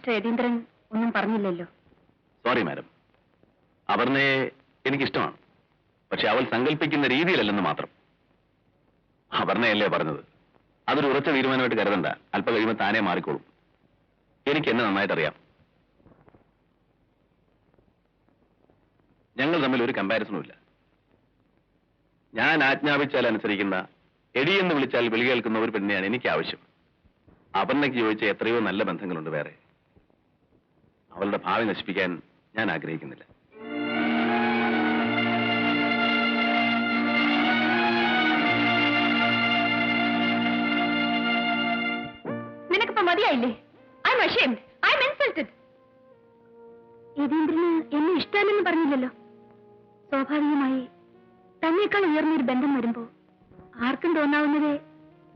Mister Yatheendran ഒന്നും പറഞ്ഞില്ലല്ലോ. Sorry madam, അപർണയെ എനിക്കിഷ്ടമാണ്. പക്ഷെ അവൾ സങ്കല്പിക്കുന്ന രീതിയിലല്ലെന്ന് മാത്രം. അപർണയല്ലേ പറഞ്ഞത്, അതൊരു ഉറച്ച തീരുമാനമായിട്ട് കരുതണ്ട. അല്പം കഴിയുമ്പോൾ താനേ മാറിക്കോളും. എനിക്ക് എന്നെ നന്നായിട്ടറിയാം. ഞങ്ങൾ തമ്മിൽ ഒരു കമ്പാരിസണും ഇല്ല. ഞാൻ ആജ്ഞാപിച്ചാൽ അനുസരിക്കുന്ന, എടിയെന്ന് വിളിച്ചാൽ വിളി കേൾക്കുന്ന ഒരു പെണ്ണിനെയാണ് എനിക്ക് ആവശ്യം. അപർണയ്ക്ക് ചോദിച്ച എത്രയോ നല്ല ബന്ധങ്ങളുണ്ട് വേറെ. അവളുടെ ഭാവി നശിപ്പിക്കാൻ ഞാൻ ആഗ്രഹിക്കുന്നില്ല. നിനക്കിപ്പോ മതിയായില്ലേ? I am ashamed. I am insulted. യതീന്ദ്രന് എന്നെ ഇഷ്ടമല്ലെന്ന് പറഞ്ഞില്ലല്ലോ. സ്വാഭാവികമായി തന്നേക്കാൾ ഉയർന്നൊരു ബന്ധം വരുമ്പോ ആർക്കും തോന്നാവുന്നതേ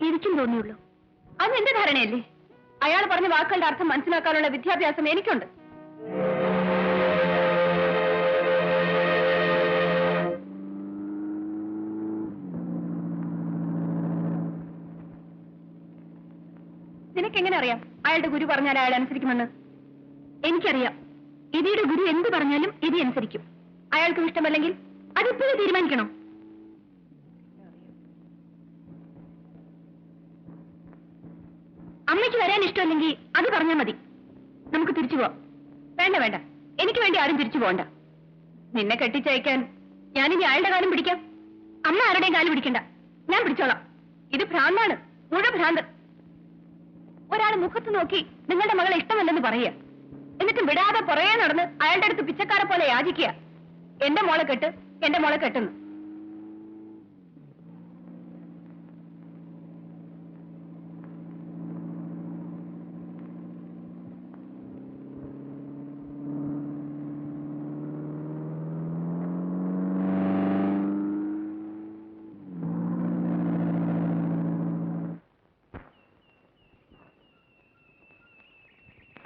എനിക്കും തോന്നിയുള്ളൂ. അത് എന്റെ ധാരണയല്ലേ? അയാൾ പറഞ്ഞ വാക്കുകളുടെ അർത്ഥം മനസ്സിലാക്കാനുള്ള വിദ്യാഭ്യാസം എനിക്കുണ്ട്. നിനക്കെങ്ങനെ അറിയാം അയാളുടെ ഗുരു പറഞ്ഞാൽ അയാൾ അനുസരിക്കുമെന്ന്? എനിക്കറിയാം. ഇതിയുടെ ഗുരു എന്ത് പറഞ്ഞാലും ഇത് അനുസരിക്കും. അയാൾക്കും ഇഷ്ടമല്ലെങ്കിൽ അതിപ്പോഴും തീരുമാനിക്കണം. അമ്മയ്ക്ക് വരാൻ ഇഷ്ടമല്ലെങ്കിൽ അത് പറഞ്ഞാൽ മതി. നമുക്ക് തിരിച്ചു പോവാം. വേണ്ട വേണ്ട, എനിക്ക് വേണ്ടി ആരും തിരിച്ചു പോകണ്ട. നിന്നെ കെട്ടിച്ചയക്കാൻ ഞാനിനി അയാളുടെ കാലം പിടിക്കാം. അമ്മ ആരുടെയും കാലം പിടിക്കണ്ട, ഞാൻ പിടിച്ചോളാം. ഇത് ഭ്രാന്താണ്, മുഴുവൻ ഭ്രാന്ത്. ഒരാൾ മുഖത്ത് നോക്കി നിങ്ങളുടെ മകളെ ഇഷ്ടമല്ലെന്ന് പറയുക, എന്നിട്ട് വിടാതെ പുറകെ നടന്ന് അയാളുടെ അടുത്ത് പിച്ചക്കാരെ പോലെ യാചിക്കുക, എന്റെ മോളെ കെട്ട്, എന്റെ മോളെ കെട്ടുന്നു.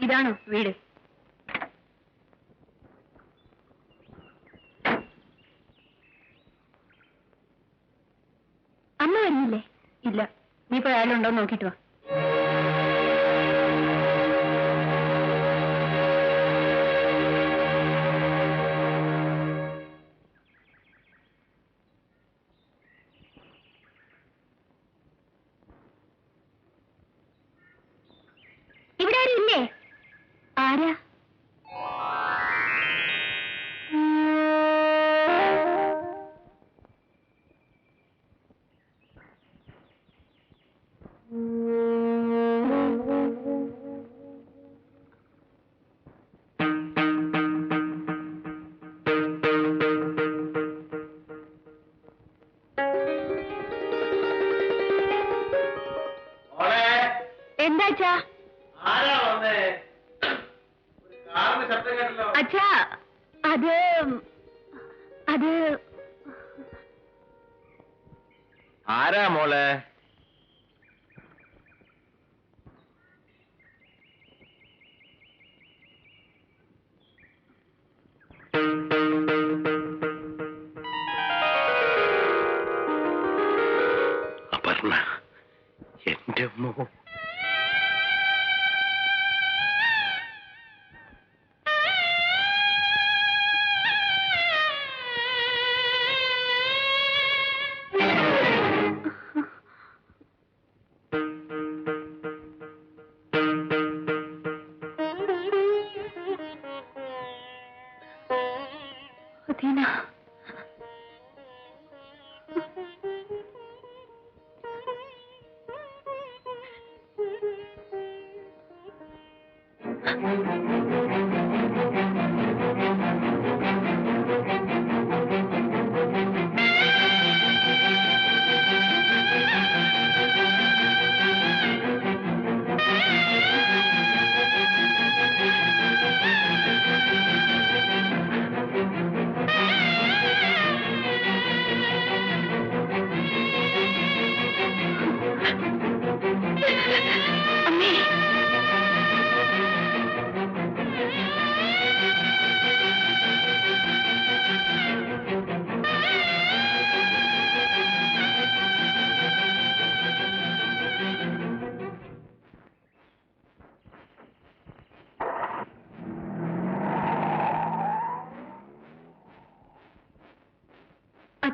ഇതാണോ വീട്? അമ്മ വരുന്നില്ലേ? ഇല്ല. നീ ഇപ്പൊ അയാളുണ്ടോ നോക്കിട്ട് വാ. ഇവിടെ ആരും ഇല്ലേ? ആരാ? എന്താച്ചാ? അച്ഛാ, അത് ആരാ മോളെ? അപർണ, എന്റെ മോ. അദീന,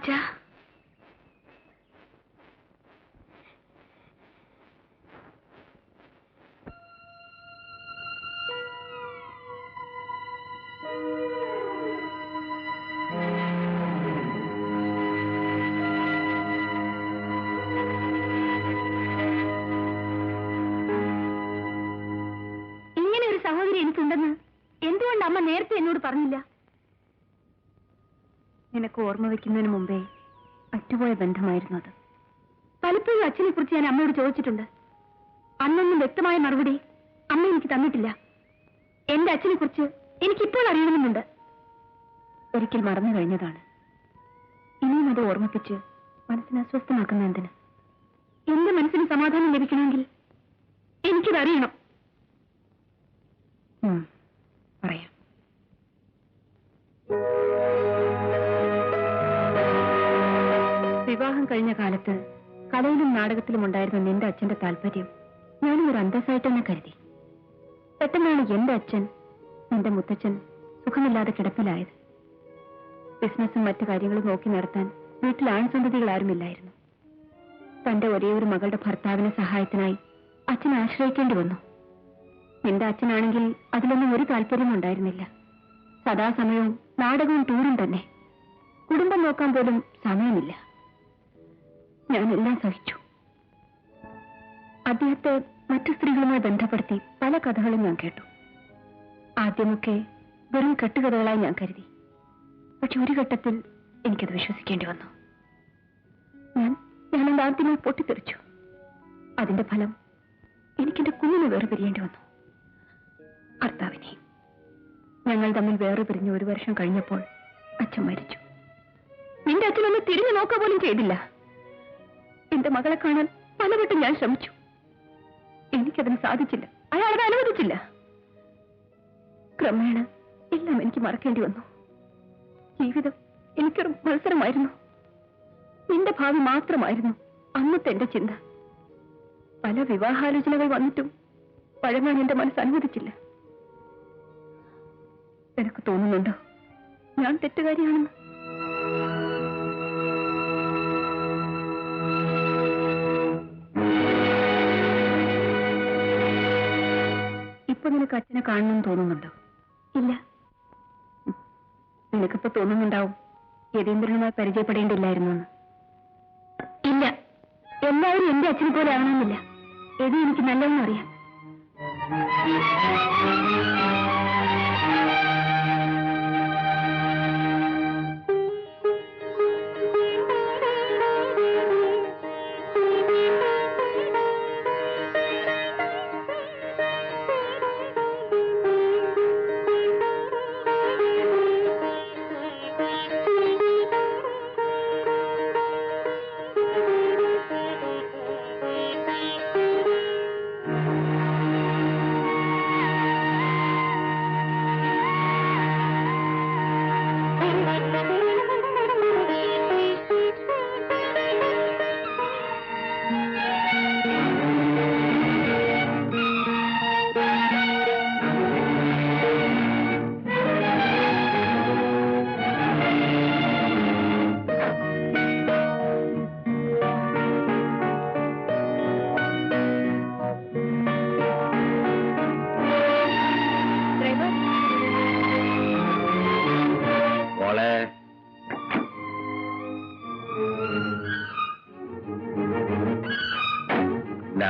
അച്ഛാ, ഇങ്ങനെ ഒരു സഹോദരി എനിക്കുണ്ടെന്ന് എന്തുകൊണ്ട് അമ്മ നേരത്തെ എന്നോട് പറഞ്ഞില്ല? നിനക്ക് ഓർമ്മ വെക്കുന്നതിന് മുമ്പേ അറ്റുപോയ ബന്ധമായിരുന്നു അത്. പലപ്പോഴും അച്ഛനെ കുറിച്ച് ഞാൻ അമ്മയോട് ചോദിച്ചിട്ടുണ്ട്. അന്നൊന്നും വ്യക്തമായ മറുപടി അമ്മ എനിക്ക് തന്നിട്ടില്ല. എന്റെ അച്ഛനെ കുറിച്ച് എനിക്കിപ്പോൾ അറിയണമെന്നുണ്ട്. ഒരിക്കൽ മറന്നു കഴിഞ്ഞതാണ്. ഇനിയും അത് ഓർമ്മിപ്പിച്ച് മനസ്സിനെ അസ്വസ്ഥമാക്കുന്ന എന്തിന്? എന്റെ മനസ്സിന് സമാധാനം ലഭിക്കണമെങ്കിൽ എനിക്കിതറിയണം. പറയാം. വിവാഹം കഴിഞ്ഞ കാലത്ത് കലയിലും നാടകത്തിലും ഉണ്ടായിരുന്ന നിന്റെ അച്ഛന്റെ താല്പര്യം ഞാനും ഒരു അന്തസ്സായിട്ട് തന്നെ കരുതി. പെട്ടെന്നാണ് എന്റെ അച്ഛൻ, നിന്റെ മുത്തച്ഛൻ സുഖമില്ലാതെ കിടപ്പിലായത്. ബിസിനസ്സും മറ്റു കാര്യങ്ങളും നോക്കി നടത്താൻ വീട്ടിൽ ആൺസന്തതികൾ ആരുമില്ലായിരുന്നു. തന്റെ ഒരേ ഒരു മകളുടെ ഭർത്താവിനെ സഹായത്തിനായി അച്ഛനെ ആശ്രയിക്കേണ്ടി വന്നു. നിന്റെ അച്ഛനാണെങ്കിൽ അതിലൊന്നും ഒരു താല്പര്യവും ഉണ്ടായിരുന്നില്ല. സദാസമയവും നാടകവും ടൂറും തന്നെ. കുടുംബം നോക്കാൻ പോലും സമയമില്ല. ഞാനെല്ലാം സഹിച്ചു. അദ്ദേഹത്തെ മറ്റു സ്ത്രീകളുമായി ബന്ധപ്പെടുത്തി പല കഥകളും ഞാൻ കേട്ടു. ആദ്യമൊക്കെ വെറും കെട്ടുകഥകളായി ഞാൻ കരുതി. പക്ഷെ ഒരു ഘട്ടത്തിൽ എനിക്കത് വിശ്വസിക്കേണ്ടി വന്നു. ഞാൻ ആദ്യമേ പൊട്ടിത്തെറിച്ചു. അതിന്റെ ഫലം എനിക്കെന്റെ കുഞ്ഞിനെ വേർപിരിയേണ്ടി വന്നു. ഭർത്താവിനെ. ഞങ്ങൾ തമ്മിൽ വേർപിരിഞ്ഞ് 1 വർഷം കഴിഞ്ഞപ്പോൾ അച്ഛൻ മരിച്ചു. നിന്റെ അച്ഛനൊന്ന് തിരിഞ്ഞു നോക്കുക പോലും ചെയ്തില്ല. എന്റെ മകളെ കാണാൻ പലവട്ടം ഞാൻ ശ്രമിച്ചു. എനിക്കതിന് സാധിച്ചില്ല. അയാളത് അനുവദിച്ചില്ല. ക്രമേണ എല്ലാം എനിക്ക് മറക്കേണ്ടി വന്നു. ജീവിതം എനിക്കൊരു മത്സരമായിരുന്നു. നിന്റെ ഭാവി മാത്രമായിരുന്നു അന്നത്തെ എന്റെ ചിന്ത. പല വിവാഹാലോചനകൾ വന്നിട്ടും വഴങ്ങാൻ എന്റെ മനസ്സ് അനുവദിച്ചില്ല. നിനക്ക് തോന്നുന്നുണ്ടോ ഞാൻ തെറ്റുകാരിയാണെന്ന്? ഇപ്പൊ നിനക്ക് അച്ഛനെ കാണണമെന്ന് തോന്നുന്നുണ്ടോ? ഇല്ല. നിനക്കിപ്പോ തോന്നുന്നുണ്ടാവും യതീന്ദ്രനുമായി പരിചയപ്പെടേണ്ടില്ലായിരുന്നു എന്ന്. ഇല്ല, എല്ലാവരും എന്റെ അച്ഛനെ പോലെ ആവണമെന്നില്ല. ഇത് എനിക്ക് നല്ലവണ്ണം അറിയാം.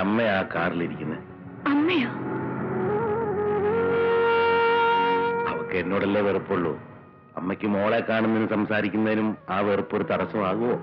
അമ്മയാ കാറിലിരിക്കുന്നത്. അമ്മയോ? അവക്ക് എന്നോടല്ലേ വെറുപ്പുള്ളൂ. അമ്മയ്ക്ക് മോളെ കാണുന്നതിനും സംസാരിക്കുന്നതിനും ആ വെറുപ്പ് ഒരു തടസ്സമാകുമോ?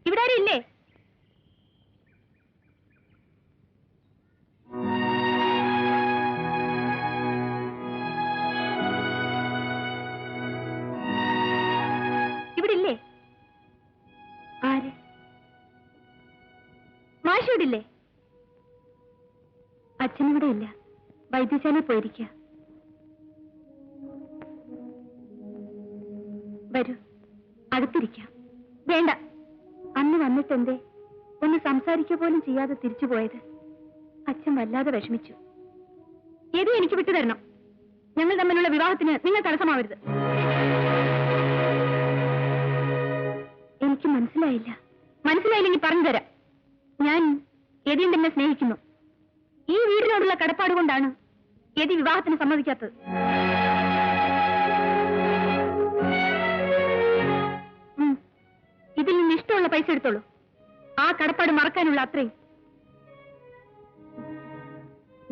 ഇവിടെ ആരും ഇല്ലേ? ഇവിടെ ഇല്ലേ? ആര്? മാഷ് ഇവിടെ ഇല്ലേ? അച്ഛനിവിടെ ഇല്ല, വൈദ്യശാലയിൽ പോയിരിക്കുക. വരൂ, അടുത്തിരിക്കാം. വേണ്ട, അന്ന് വന്നിട്ടെന്തേ ഒന്ന് സംസാരിക്കുക പോലും ചെയ്യാതെ തിരിച്ചു പോയത് അച്ഛൻ വല്ലാതെ വിഷമിച്ചു. ഏതും എനിക്ക് വിട്ടു തരണം. ഞങ്ങൾ തമ്മിലുള്ള വിവാഹത്തിന് നിങ്ങൾ തടസ്സമാവരുത്. എനിക്ക് മനസ്സിലായില്ല. മനസ്സിലായില്ലെങ്കിൽ പറഞ്ഞു തരാം. ഞാൻ യതിയും തന്നെ സ്നേഹിക്കുന്നു. ഈ വീടിനോടുള്ള കടപ്പാട് കൊണ്ടാണ് യതി വിവാഹത്തിന് സമ്മതിക്കാത്തത്. ഇതിൽ നിന്ന് ഇഷ്ടമുള്ള പൈസ എടുത്തോളൂ. ആ കടപ്പാട് മറക്കാനുള്ള അത്രയും.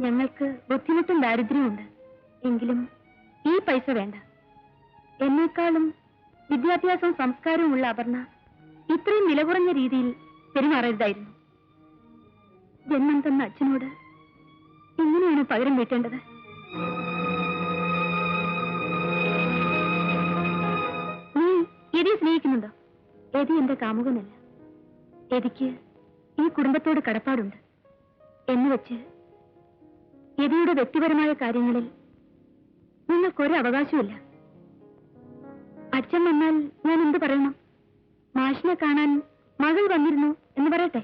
ഞങ്ങൾക്ക് ബുദ്ധിമുട്ടും ദാരിദ്ര്യമുണ്ട്. എങ്കിലും ഈ പൈസ വേണ്ട. എന്നേക്കാളും വിദ്യാഭ്യാസവും സംസ്കാരവും ഉള്ള അപർണ ഇത്രയും വില കുറഞ്ഞ രീതിയിൽ പെരുമാറരുതായിരുന്നു. ജന്മം തന്ന അച്ഛനോട് എങ്ങനെയാണ് പകരം വീട്ടേണ്ടത്? നീ യതിയെ സ്നേഹിക്കുന്നുണ്ടോ? യതി എന്റെ കാമുകനല്ല. യതിക്ക് ഈ കുടുംബത്തോട് കടപ്പാടുണ്ട്. എന്ന് വെച്ച് യതിയുടെ വ്യക്തിപരമായ കാര്യങ്ങളിൽ നിങ്ങൾക്കൊരു അവകാശമില്ല. അച്ഛൻ വന്നാൽ ഞാൻ എന്ത് പറയണം? മാഷിനെ കാണാൻ മകൾ വന്നിരുന്നു എന്ന് പറയട്ടെ?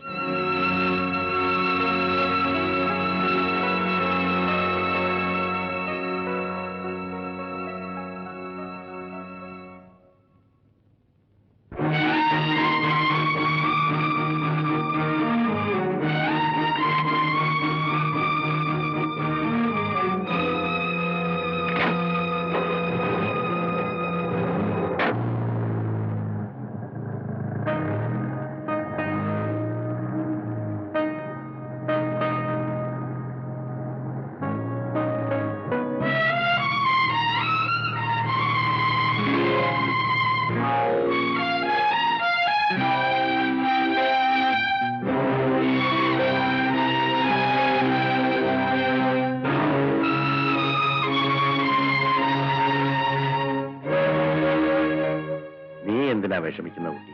വിഷമിക്കുന്ന കുട്ടി,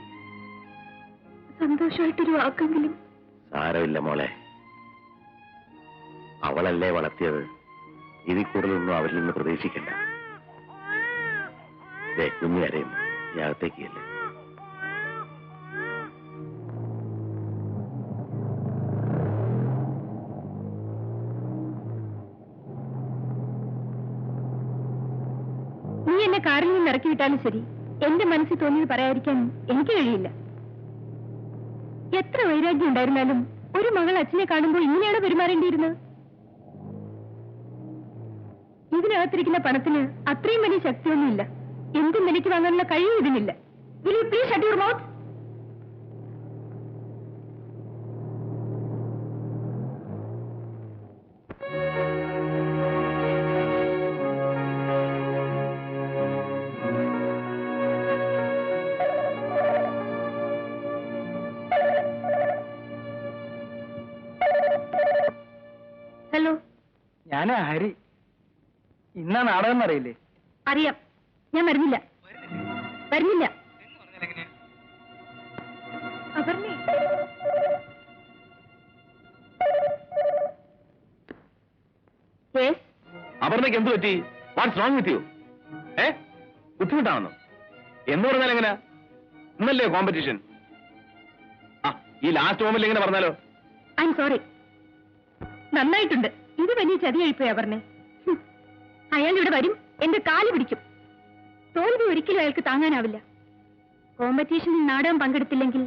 സന്തോഷമായിട്ടൊരു വാക്കെങ്കിലും. സാരമില്ല മോളെ, അവളല്ലേ വളർത്തിയത്. ഇതിൽ കൂടുതലൊന്നും അവരിൽ നിന്ന് പ്രതീക്ഷിക്കണ്ട. കുഞ്ഞു കരയും, അകത്തേക്കല്ലേ. നീ എന്നെ കാറിൽ നിന്ന് ഇറക്കി വിട്ടാലും ശരി, എന്റെ മനസ്സിൽ തോന്നിയത് പറയാതിരിക്കാൻ എനിക്ക് കഴിയില്ല. എത്ര വൈരാഗ്യം ഉണ്ടായിരുന്നാലും ഒരു മകൾ അച്ഛനെ കാണുമ്പോൾ ഇങ്ങനെയാണ് പെരുമാറേണ്ടിയിരുന്നത്. ഇതിനകത്തിരിക്കുന്ന പണത്തിന് അത്രയും വലിയ ശക്തിയൊന്നുമില്ല. എന്തും വിലയ്ക്ക് വാങ്ങാനുള്ള കഴിയും ഇതിനില്ല. Will you please shut your mouth? Hello, ഞാനാ ഹരി. ഇന്നാ നാടകം അറിയില്ലേ? അറിയാം. ഞാൻ വരുന്നില്ല. വരുന്നില്ല. അപർണേ, അപർണയ്ക്ക് എന്ത് പറ്റി? What's wrong with you? ബുദ്ധിമുട്ടാണെന്നോ? എന്ന് പറഞ്ഞാൽ എങ്ങനെയാ? ഇന്നല്ലേ കോമ്പറ്റീഷൻ? ഈ ലാസ്റ്റ് മൊമെന്റിൽ എങ്ങനെ പറഞ്ഞാലോ? I am sorry. നന്നായിട്ടുണ്ട്. ഇത് വലിയ ചതിയായിപ്പോയി അപർണേ. അയാൾ ഇവിടെ വരും, എന്റെ കാല് പിടിക്കും. തോൽവി ഒരിക്കലും അയാൾക്ക് താങ്ങാനാവില്ല. കോമ്പറ്റീഷനിൽ നാടകം പങ്കെടുത്തില്ലെങ്കിൽ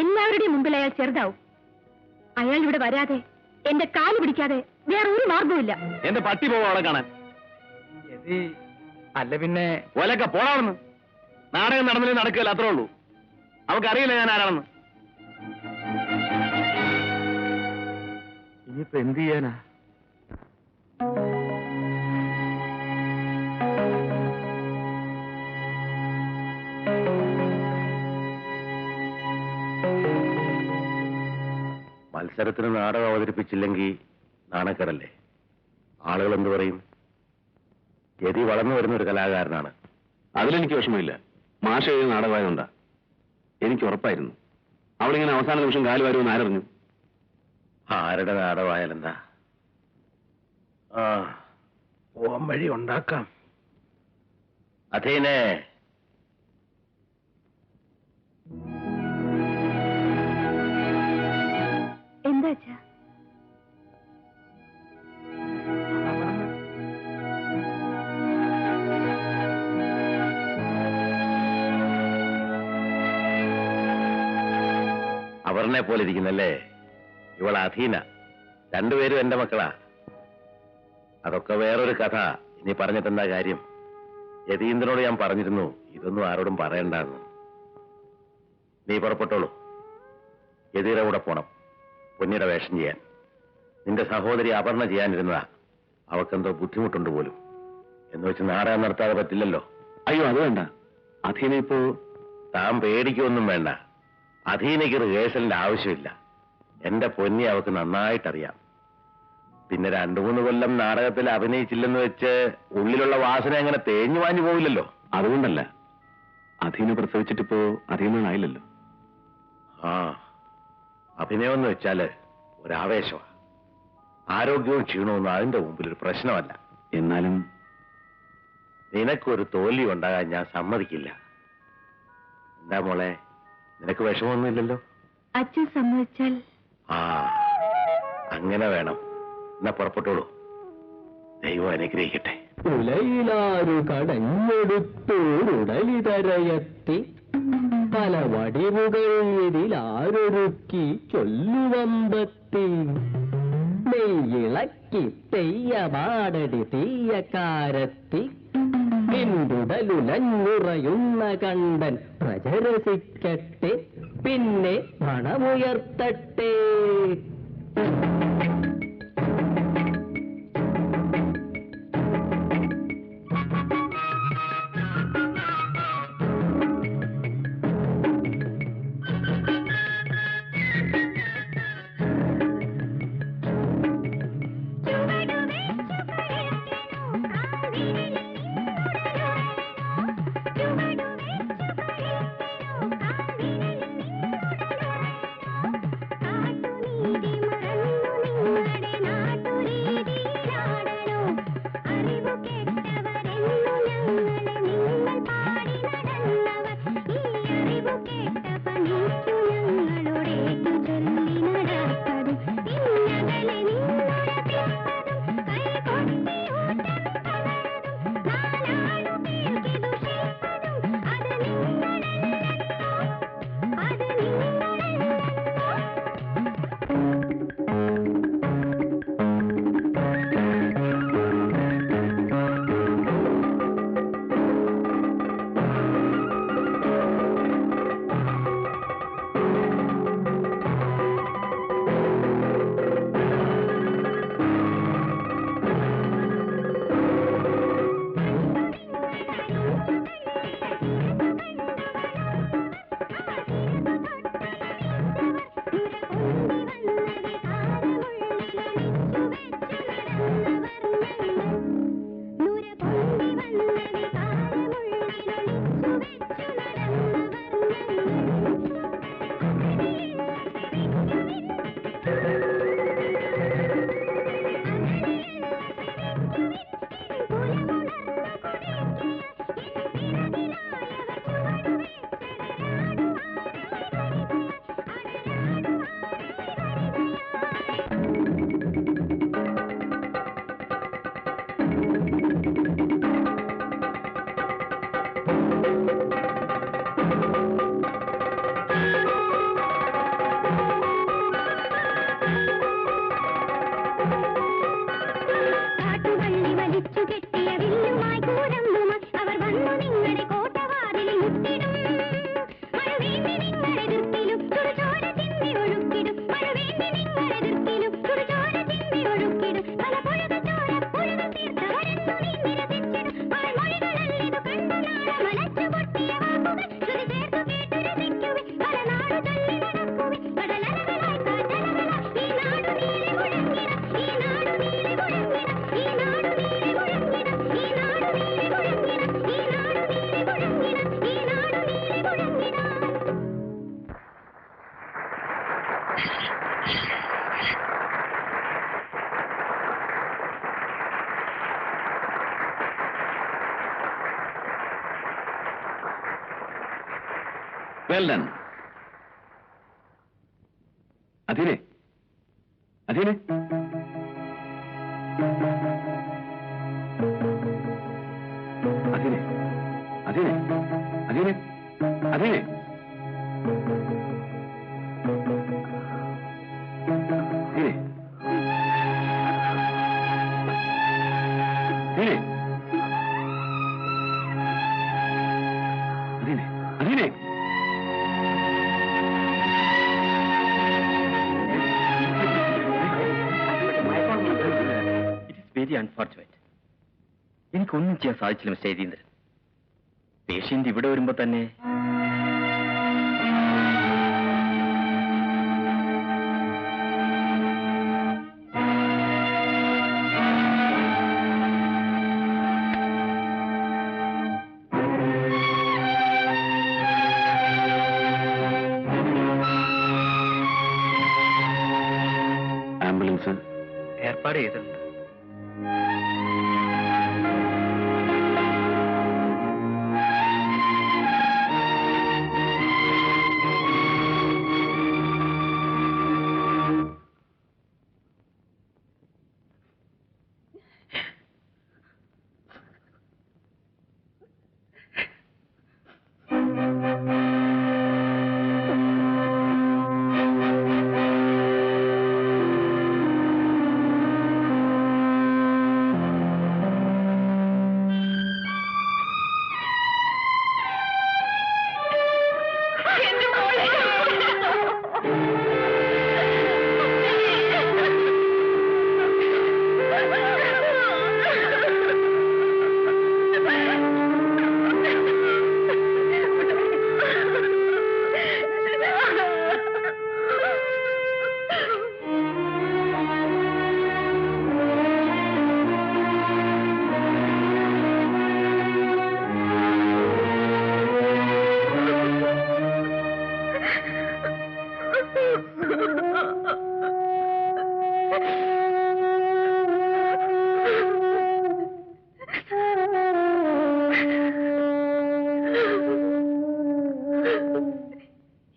എല്ലാവരുടെയും മുമ്പിൽ അയാൾ ചെറുതാവും. അയാൾ ഇവിടെ വരാതെ, എന്റെ കാല് പിടിക്കാതെ വേറെ ഒരു മാർഗവുമില്ല. എന്റെ പട്ടി പോവാ അവിടെ കാണാൻ. അല്ല പിന്നെ ഒലക്ക പോടാവുന്നു. നാടകം നടന്നില്ലേ നടക്കില്ല, അത്രേ ഉള്ളൂ. അവൾക്കറിയില്ല ഞാൻ ആരാണെന്ന്. ഇനിയിപ്പോ എന്ത് ചെയ്യാനാ? മത്സരത്തിന് നാടകം അവതരിപ്പിച്ചില്ലെങ്കിൽ നാണക്കേടല്ലേ? ആളുകൾ എന്തു പറയും? യതി വളർന്നു വരുന്ന ഒരു കലാകാരനാണ്. അതിലെനിക്ക് വിഷമമില്ല. മാഷ എഴുതിയ നാടകമായതുകൊണ്ടാ. എനിക്ക് ഉറപ്പായിരുന്നു അവളിങ്ങനെ അവസാന നിമിഷം കാലുവാരുമെന്ന് ആരറിഞ്ഞു? ആരുടെ നാടകമായാലെന്താ? പോവാൻ വഴി ഉണ്ടാക്കാം. അഥീനെ, എന്താ അച്ഛാ? അവർണെ പോലെ ഇരിക്കുന്നല്ലേ ഇവൾ അഥീന. രണ്ടുപേരും എന്റെ മക്കളാ. അതൊക്കെ വേറൊരു കഥ. ഇനി പറഞ്ഞിട്ടെന്താ കാര്യം? യതീന്ദ്രനോട് ഞാൻ പറഞ്ഞിരുന്നു ഇതൊന്നും ആരോടും പറയണ്ടെന്ന്. നീ പുറപ്പെട്ടോളൂ. യതിയുടെ കൂടെ പോണം പൊന്നിയുടെ വേഷം ചെയ്യാൻ. നിന്റെ സഹോദരി അപർണ ചെയ്യാനിരുന്നതാ. അവക്കെന്തോ ബുദ്ധിമുട്ടുണ്ട് പോലും. എന്ന് വെച്ച് നാടകം നടത്താതെ പറ്റില്ലല്ലോ. അയ്യോ, അത് വേണ്ട. അധീന ഇപ്പോ... താൻ പേടിക്കൊന്നും വേണ്ട. അധീനയ്ക്ക് റിഹേഴ്സലിന്റെ ആവശ്യമില്ല. എന്റെ പൊന്നി അവക്ക് നന്നായിട്ടറിയാം. പിന്നെ 2-3 കൊല്ലം നാടകത്തിൽ അഭിനയിച്ചില്ലെന്ന് വെച്ച് ഉള്ളിലുള്ള വാസന അങ്ങനെ തേഞ്ഞു വാഞ്ഞു പോവില്ലല്ലോ. അതുകൊണ്ടല്ല. അധീന പ്രസവിച്ചിട്ടിപ്പോ അധികം ആയില്ലല്ലോ. അഭിനയം എന്ന് വെച്ചാല് ഒരാവേശമാണ്. ആരോഗ്യവും ക്ഷീണമൊന്നും അതിന്റെ മുമ്പിൽ ഒരു പ്രശ്നമല്ല. എന്നാലും നിനക്കൊരു തോൽവി ഉണ്ടാകാൻ ഞാൻ സമ്മതിക്കില്ല. എന്താ മോളെ, നിനക്ക് വിഷമമൊന്നുമില്ലല്ലോ? അച്ഛൻ സമ്മതിച്ചാൽ... അങ്ങനെ വേണം. എന്നാ പുറപ്പെട്ടോളൂ. ദൈവം അനുഗ്രഹിക്കട്ടെ. ഉലയിലാരു കടഞ്ഞെടുത്തോരുടലിതരയത്തി പല വടിവുകൾ ഇതിലാരൊരുക്കി ചൊല്ലുവമ്പത്തി നെയ്യിളക്കി തെയ്യമാടടി തീയക്കാരത്തി പിന്തുടലുലഞ്ഞുറയുന്ന കണ്ടൻ പ്രചരസിക്കട്ടെ പിന്നെ പണമുയർത്തട്ടെ. കാട്ടുനീതി മറന്നു വെൽ ഡൺ. അധീനെ, അധീനെ, അധീനെ, അധീനെ, അധീനെ, അധീനെ. Very unfortunate. എനിക്കൊന്നും ചെയ്യാൻ സാധിച്ചില്ല മിസ്റ്റർ യതീന്ദ്രൻ. പേഷ്യന്റ് ഇവിടെ വരുമ്പോ തന്നെ ആംബുലൻസ് ഏർപ്പാട് ചെയ്തിട്ടുണ്ട്.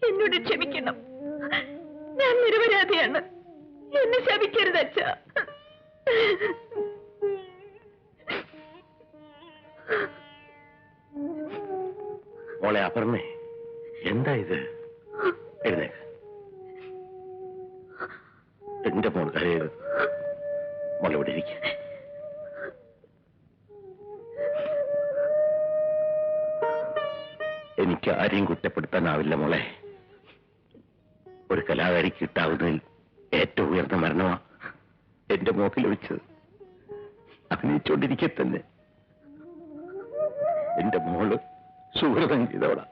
എന്നോട് ക്ഷമിക്കണം. ഞാൻ നിരപരാധിയാണ്. എന്നെ ശപിക്കരുത് അച്ഛാ. മോളെ അപർണേ, എന്താ ഇത്? എഴുന്നേക്ക്. എന്റെ മോൾ കരയത്. മോളെ ഇവിടെ ഇരിക്കും. എനിക്ക് ആരെയും കുറ്റപ്പെടുത്താനാവില്ല മോളെ. ഒരു കലാകാരിക്ക് കിട്ടാവുന്നതിൽ ഏറ്റവും ഉയർന്ന മരണമാ എന്റെ മോക്കിൽ ഒഴിച്ചത്. അഭിനയിച്ചുകൊണ്ടിരിക്കെ തന്നെ എന്റെ മോള് സുഹൃതം ചെയ്തവളാ.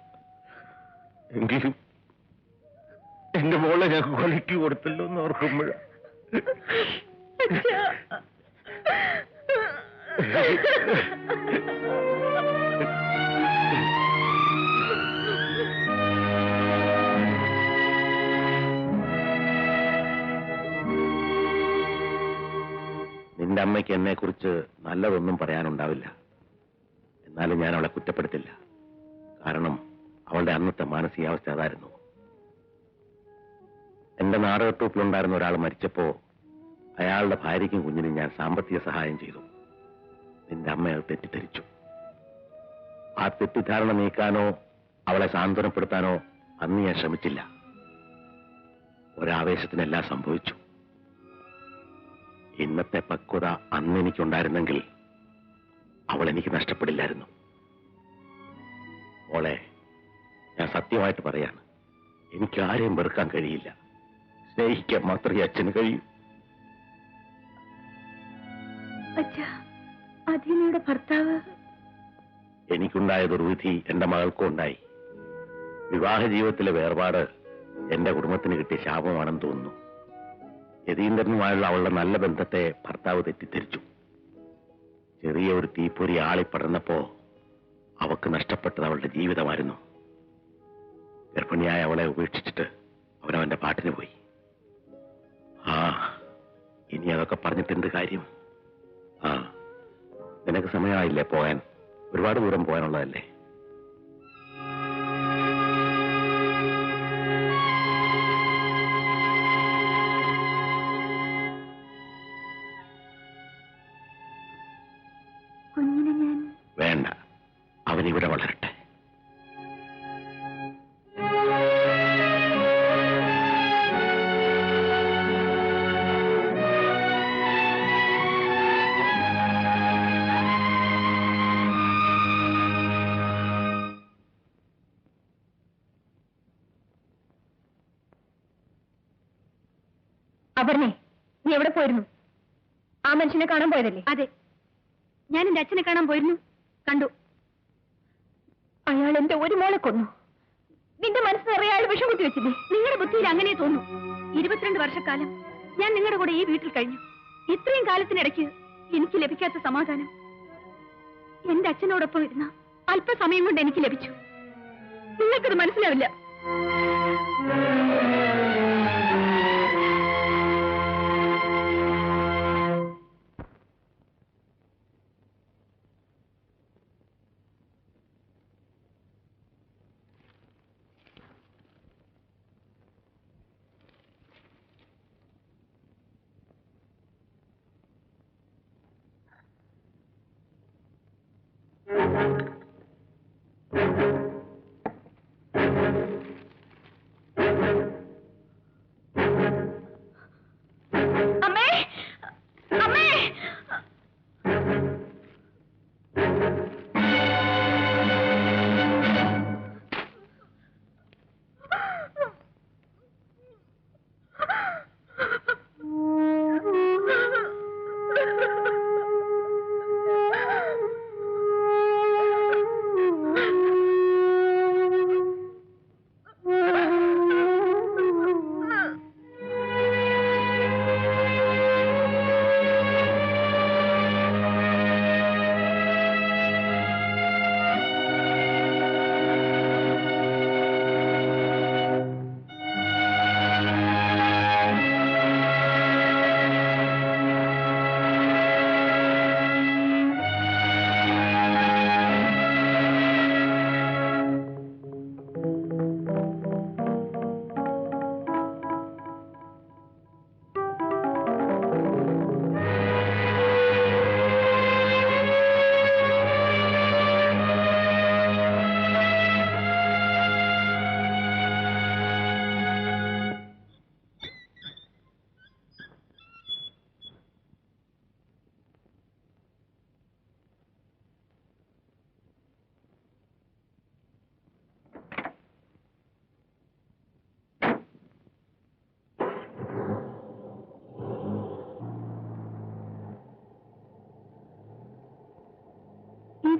എങ്കിലും എന്റെ മോളെ ഞാൻ കൊലയ്ക്ക് കൊടുത്തല്ലോ എന്ന് ഓർക്കുമ്പോഴാ. നിന്റെ അമ്മയ്ക്ക് എന്നെ കുറിച്ച് നല്ലതൊന്നും പറയാനുണ്ടാവില്ല. എന്നാലും ഞാൻ അവളെ കുറ്റപ്പെടുത്തില്ല. കാരണം അവളുടെ അന്നത്തെ മാനസികാവസ്ഥ അതായിരുന്നു. എന്റെ നാടകട്രൂപ്പിലുണ്ടായിരുന്ന ഒരാൾ മരിച്ചപ്പോ അയാളുടെ ഭാര്യയ്ക്കും കുഞ്ഞിനും ഞാൻ സാമ്പത്തിക സഹായം ചെയ്തു. നിന്റെ അമ്മ അത് തെറ്റിദ്ധരിച്ചു. ആ തെറ്റിദ്ധാരണ നീക്കാനോ അവളെ സാന്ത്വനപ്പെടുത്താനോ അന്ന് ഞാൻ ശ്രമിച്ചില്ല. ഒരാവേശത്തിനെല്ലാം സംഭവിച്ചു. ഇന്നത്തെ പക്വത അന്ന് എനിക്കുണ്ടായിരുന്നെങ്കിൽ അവൾ എനിക്ക് നഷ്ടപ്പെടില്ലായിരുന്നു. മോളെ, ഞാൻ സത്യമായിട്ട് പറയാണ്, എനിക്ക് ആരെയും വെറുക്കാൻ കഴിയില്ല. സ്നേഹിക്കാൻ മാത്രമേ അച്ഛന് കഴിയൂ. അധീനയുടെ ഭർത്താവ് എനിക്കുണ്ടായ ദുർവിധി എന്റെ മകൾക്കും ഉണ്ടായി. വിവാഹ ജീവിതത്തിലെ വേർപാട് എന്റെ കുടുംബത്തിന് കിട്ടിയ ശാപമാണെന്ന് തോന്നുന്നു. യതീന്ദ്രനുമായുള്ള അവളുടെ നല്ല ബന്ധത്തെ ഭർത്താവ് തെറ്റിദ്ധരിച്ചു. ചെറിയ ഒരു തീപ്പൊരി ആളിപ്പടർന്നപ്പോ അവക്ക് നഷ്ടപ്പെട്ടത് അവളുടെ ജീവിതമായിരുന്നു. ഗർഭിണിയായ അവളെ ഉപേക്ഷിച്ചിട്ട് അവനവന്റെ പാട്ടിന് പോയി. ഇനി അതൊക്കെ പറഞ്ഞിട്ടെന്ത് കാര്യം? നിനക്ക് സമയമായില്ലേ പോകാൻ? ഒരുപാട് ദൂരം പോകാനുള്ളതല്ലേ? അപർണേ, നീ എവിടെ പോയിരുന്നു? ആ മനുഷ്യനെ കാണാൻ പോയതല്ലേ? അതെ, ഞാൻ എന്റെ അച്ഛനെ കാണാൻ പോയിരുന്നു. കണ്ടു. അയാൾ എന്റെ ഒരു മോളെ കൊന്നു. നിന്റെ മനസ്സിൽ അയാൾ വിഷം കുത്തി വെച്ചില്ലേ? നിങ്ങളുടെ ബുദ്ധിയിൽ അങ്ങനെ തോന്നുന്നു. 22 വർഷക്കാലം ഞാൻ നിങ്ങളുടെ കൂടെ ഈ വീട്ടിൽ കഴിഞ്ഞു. ഇത്രയും കാലത്തിനിടയ്ക്ക് എനിക്ക് ലഭിക്കാത്ത സമാധാനം എന്റെ അച്ഛനോടൊപ്പം ഇരുന്ന അല്പസമയം കൊണ്ട് എനിക്ക് ലഭിച്ചു. നിങ്ങൾക്കത് മനസ്സിലാവില്ല.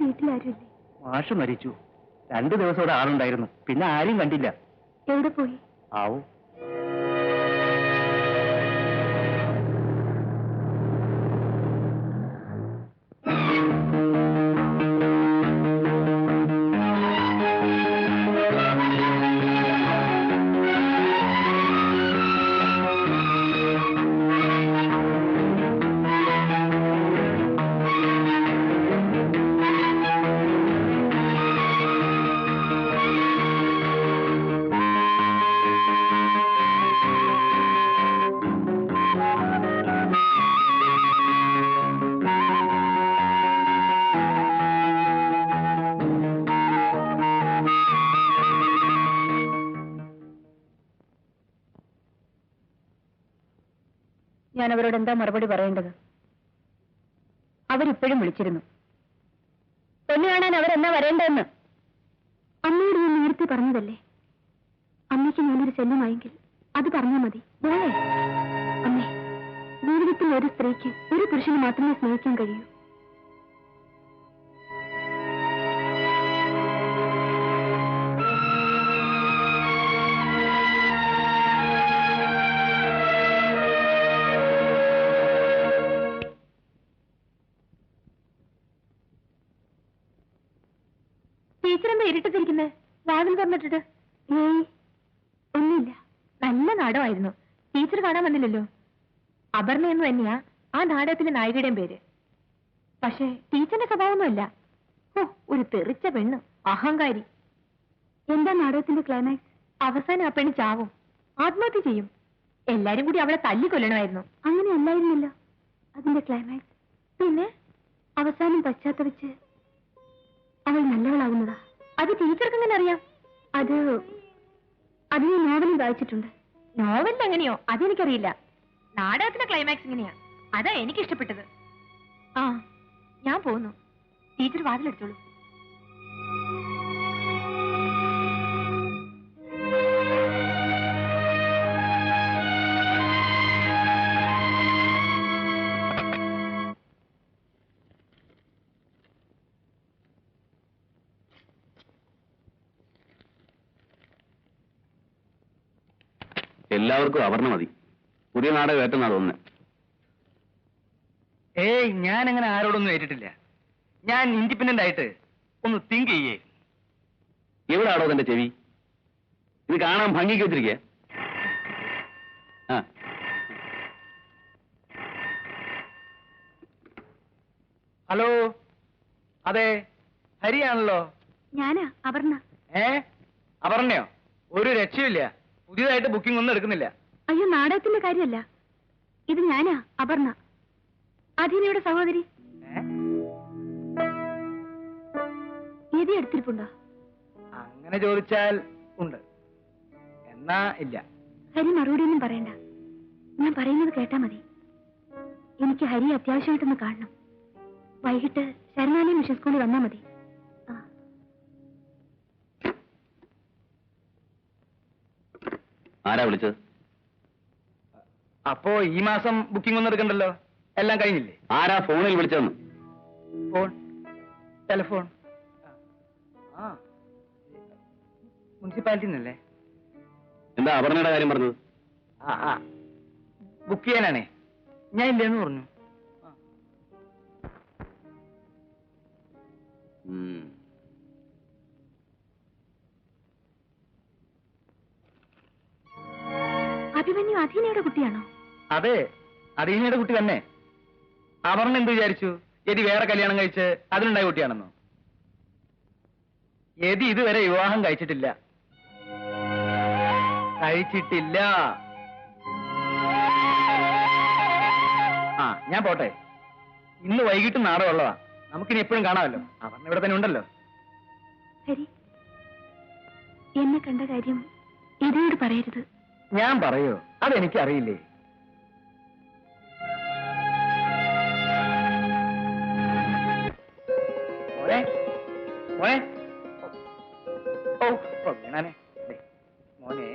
വീട്ടിലാരുമില്ലേ? മാഷ് മരിച്ചു. 2 ദിവസം ഇവിടെ ആളുണ്ടായിരുന്നു. പിന്നെ ആരും കണ്ടില്ല. എവിടെ പോയി? ആവൂ. ഞാൻ അവരോട് എന്താ മറുപടി പറയേണ്ടത്? അവരിപ്പോഴും വിളിച്ചിരുന്നു. പെണ്ണ് കാണാൻ അവരെന്നാ വരേണ്ടതെന്ന്. അമ്മയോട് ഞാൻ നേരത്തെ പറഞ്ഞതല്ലേ, അമ്മയ്ക്ക് ഞാനൊരു ശല്യമായെങ്കിൽ അത് പറഞ്ഞാൽ മതി. മോളെ, അമ്മേ, ജീവിതത്തിൽ ഒരു സ്ത്രീക്ക് ഒരു പുരുഷന് മാത്രമേ സ്നേഹിക്കാൻ കഴിയൂ. ടീച്ചറെന്താ ഇരുട്ടത്തിരിക്കുന്നത്? വാതിൽ തുറന്നിട്ടിട്ട്. ഒന്നുമില്ല. നല്ല നാടകമായിരുന്നു. ടീച്ചർ കാണാൻ വന്നില്ലല്ലോ. അപർണ എന്ന് തന്നെയാ ആ നാടകത്തിലെ നായികയുടെയും പേര്. പക്ഷേ ടീച്ചറിന്റെ സ്വഭാവമൊന്നുമല്ല. ഓ, ഒരു തെറിച്ച പെണ്ണ്, അഹങ്കാരി. എന്താ നാടകത്തിന്റെ ക്ലൈമാക്സ്? അവസാനം ആ പെണ്ണ് ചാവും, ആത്മഹത്യ ചെയ്യും. എല്ലാരും കൂടി അവളെ തല്ലിക്കൊല്ലണമായിരുന്നു. അങ്ങനെ അല്ലായിരുന്നല്ലോ അതിന്റെ ക്ലൈമാക്സ്. പിന്നെ അവസാനം പശ്ചാത്തപിച്ച് അവൾ നല്ലവളാവുന്നതാ. അത് ടീച്ചർക്ക് എങ്ങനെ അറിയാം? അത് ഞാൻ നോവലിൽ വായിച്ചിട്ടുണ്ട്. നോവലിൽ എങ്ങനെയോ അതെനിക്കറിയില്ല. നാടകത്തിലെ ക്ലൈമാക്സ് ഇങ്ങനെയാ. അതാ എനിക്കിഷ്ടപ്പെട്ടത്. ആ, ഞാൻ പോകുന്നു. ടീച്ചർ വാതിലെടുത്തോളൂ. എല്ലാവർക്കും അപർണ മതി. പുതിയ നാടകം ഏറ്റെന്നാ തോന്നുന്നത്. ഏയ്, ഞാൻ അങ്ങനെ ആരോടൊന്നും ഏറ്റിട്ടില്ല. ഞാൻ ഇൻഡിപെൻഡന്റ് ആയിട്ട് ഒന്ന് തിങ്ക് ചെയ്യേ. എവിടാടോ തന്റെ ചെവി? ഇത് കാണാൻ ഭംഗിക്ക് വെച്ചിരിക്കുക. ആ, ഹലോ, അതെ, ഹരിയാണല്ലോ. ഞാനാ അപർണ. അപർണയോ? ഒരു രക്ഷയില്ല. പുതിയതായിട്ട് ബുക്കിംഗ് ഒന്നും എടുക്കുന്നില്ല. അയ്യോ, നാടകത്തിന്റെ കാര്യമല്ല. ഇത് ഞാനാ അപർണ, അധീനയുടെ സഹോദരി. എതി എടുത്തിരിപ്പുണ്ടോ? അങ്ങനെ ചോദിച്ചാൽ ഉണ്ട്, എന്നാ ഇല്ല. ഹരി മറുപടിയൊന്നും പറയണ്ട. ഞാൻ പറയുന്നത് കേട്ടാ മതി. എനിക്ക് ഹരി അത്യാവശ്യമായിട്ടൊന്ന് കാണണം. വൈകിട്ട് ശരണാലയ മിഷൻ സ്കൂളിൽ വന്നാ മതി. ആ. ആരാ വിളിച്ചത്? അപ്പോ ഈ മാസം ബുക്കിംഗ് ഒന്നും എടുക്കണ്ടല്ലോ, എല്ലാം കഴിഞ്ഞില്ലേ? ആരാ ഫോണിൽ വിളിച്ചതെന്ന്? Phone, telephone. ആ, മുനിസിപ്പാലിറ്റി നിന്നല്ലേ? എന്താ അപർണയുടെ കാര്യം പറഞ്ഞത്? ബുക്ക് ചെയ്യാനാണേ. ഞാൻ ഇല്ലെന്ന് പറഞ്ഞു. അഭിമന്യു അധീനയുടെ കുട്ടിയാണോ? അതെ, അധീനയുടെ കുട്ടി തന്നെ. അപർണ എന്ത് വിചാരിച്ചു? എതി വേറെ കല്യാണം കഴിച്ച് അതിനുണ്ടായ കുട്ടിയാണെന്നോ? എതി ഇതുവരെ വിവാഹം കഴിച്ചിട്ടില്ല. ആ, ഞാൻ പോട്ടെ. ഇന്ന് വൈകിട്ട് നാടകമുള്ളതാ. നമുക്കിനി എപ്പോഴും കാണാമല്ലോ. അപർണ ഇവിടെ തന്നെ ഉണ്ടല്ലോ. ഹരി, എന്നെ കണ്ട കാര്യം എതിയോട് പറയരുത്. ഞാൻ പറയോ? അതെനിക്കറിയില്ലേ. മോനെ, മോനെ, ഓ വീണാനെ. മോനെ,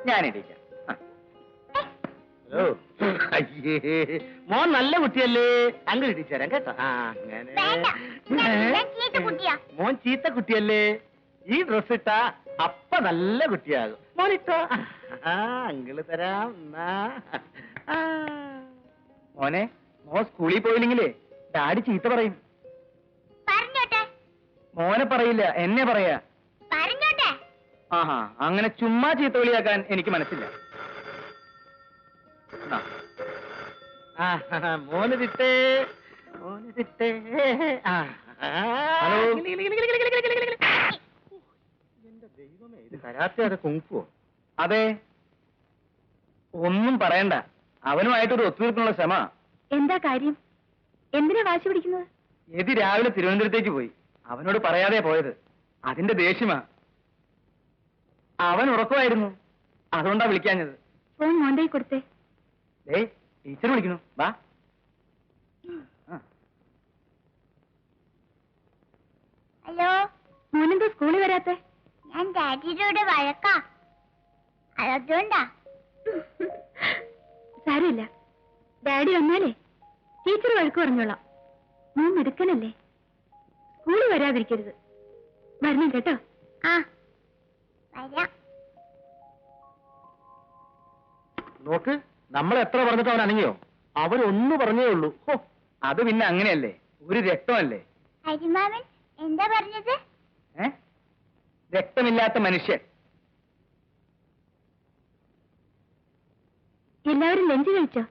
ഞാനിടിക്കാം. ഹലോ. അയ്യേ, മോൻ നല്ല കുട്ടിയല്ലേ? അങ്ങ് ഇടിച്ചേരാം കേട്ടോ. മോൻ ചീത്ത കുട്ടിയല്ലേ? ഈ ഡ്രസ് ഇട്ടാ അപ്പ നല്ല കുട്ടിയാകും. മോനിട്ടോ? അങ്കിള് തരാം. മോനെ, മോൻ സ്കൂളിൽ പോയില്ലെങ്കിലേ ഡാഡി ചീത്ത പറയും. മോനെ പറയില്ല, എന്നെ പറയാ. ആഹാ, അങ്ങനെ ചുമ്മാ ചീത്ത വിളിയാക്കാൻ എനിക്ക് മനസ്സില്ല. മോന് തിട്ടേ, മോന് തിട്ടേ. ഹലോ. എന്റെ ദൈവമേ, ഇത് കരാത്തെ അത് കുങ്ഫുവോ? അതെ, ഒന്നും പറയണ്ട. അവനുമായിട്ടൊരു ഒത്തുതീർപ്പിനുള്ള ശ്രമ. എന്താ കാര്യം? എന്തിനാ വാശി പിടിക്കുന്നത്? എതി രാവിലെ തിരുവനന്തപുരത്തേക്ക് പോയി. അവനോട് പറയാതെ പോയത്. അതിന്റെ ദേഷ്യമാ. അവൻ ഉറക്കമായിരുന്നു, അതുകൊണ്ടാ വിളിക്കാഞ്ഞത്. ഫോൺ മോന്റെ കൊടുത്തേ. ടീച്ചർ വിളിക്കുന്നു, വാ. ഹലോ, മോനെന്താ സ്കൂളിൽ വരാത്തെ? ഞാൻ ഡാഡിയുടെ വഴക്കാ, അതുകൊണ്ടാ. സാരമില്ല, ഡാഡി വന്നാലേ ടീച്ചർ വഴക്ക് പറഞ്ഞോളാം. മോൻ മിടുക്കനല്ലേ, സ്കൂളിൽ വരാതിരിക്കരുത്. വരണം കേട്ടോ. ആ, വരാം. നോക്ക്, നമ്മൾ എത്ര പറഞ്ഞിട്ട് അവൻ അനങ്ങിയോ? അവരൊന്നു പറഞ്ഞേ ഉള്ളൂ. അത് പിന്നെ അങ്ങനെയല്ലേ, ഒരു രക്തമല്ലേ. ഹരിമാമൻ എന്താ പറഞ്ഞത്? രക്തമില്ലാത്ത മനുഷ്യൻ. എല്ലാവരും ലഞ്ച് കഴിച്ചോ?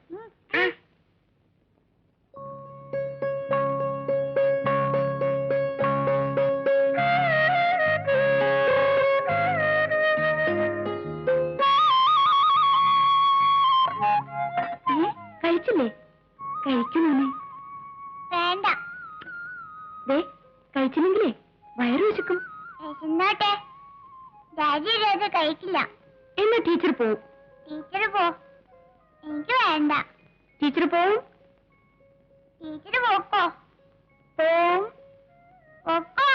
കഴിച്ചില്ലേ? കഴിക്കുന്നേ. വേണ്ട. കഴിച്ചില്ലെങ്കിലേ വയറു വിശക്കും. വിശന്നോട്ടെ, ഡാഡി അത് കഴിക്കില്ല. എന്നാ ടീച്ചർ പോവും. ടീച്ചർ പോ. എനിക്ക് വേണ്ട. ടീച്ചർ പോവും. ടീച്ചർ പോക്കോ. പോവും. പോക്കോ.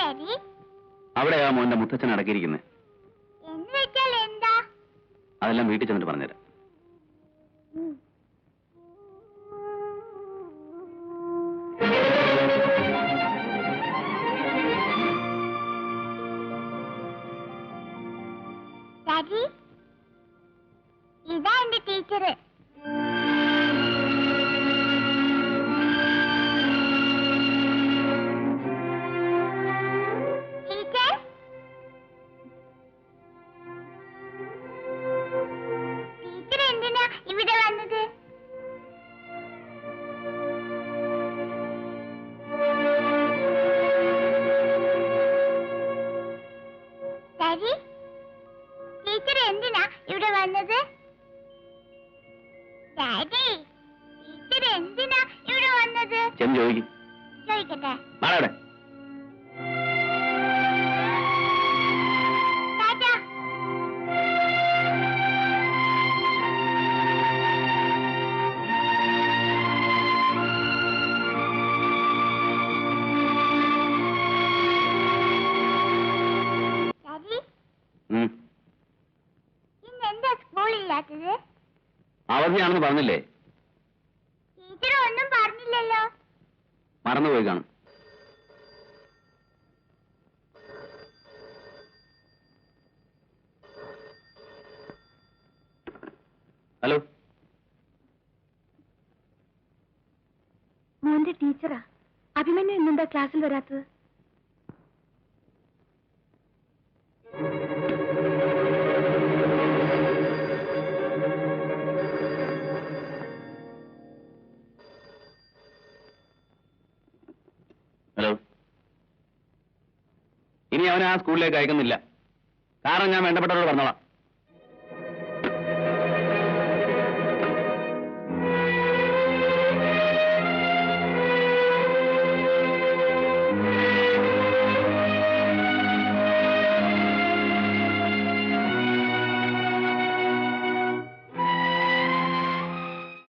ഡാഡി? അവിടെയാ മോന്റെ മുത്തച്ഛൻ അടക്കിയിരിക്കുന്നത്. എന്ന് വെച്ചാൽ എന്താ? അതെല്ലാം വീട്ടിൽ ചെന്നിട്ട് പറഞ്ഞുതരാം. ഡാഡി, ഇതാ എന്റെ ടീച്ചർ. ടീച്ചർ, ടീച്ചർ എന്തിനാ ഇവിടെ വന്നത്? ഡാഡി, ടീച്ചർ എന്തിനാ ഇവിടെ വന്നത്? ഡാഡി, ടീച്ചർ എന്തിനാ ഇവിടെ വന്നത്? ചെന്ന് ചോദിക്കും. ചോദിക്കട്ടെ. നാളെ ടാറ്റാ. ഡാഡി, ഇന്നെന്താ സ്കൂളില്ലാത്തത്? അവധിയാണെന്ന് പറഞ്ഞില്ലേ? ടീച്ചർ ഒന്നും പറഞ്ഞില്ലല്ലോ. മറന്നുപോയി കാണും. ഹലോ, മോന്റെ ടീച്ചറാ. അഭിമന്യു ഇന്നെന്താ ക്ലാസ്സിൽ വരാത്തത്? ഹലോ, ഇനി അവനെ ആ സ്കൂളിലേക്ക് അയക്കുന്നില്ല. കാരണം ഞാൻ വേണ്ടപ്പെട്ടവരോട് പറഞ്ഞോളാം.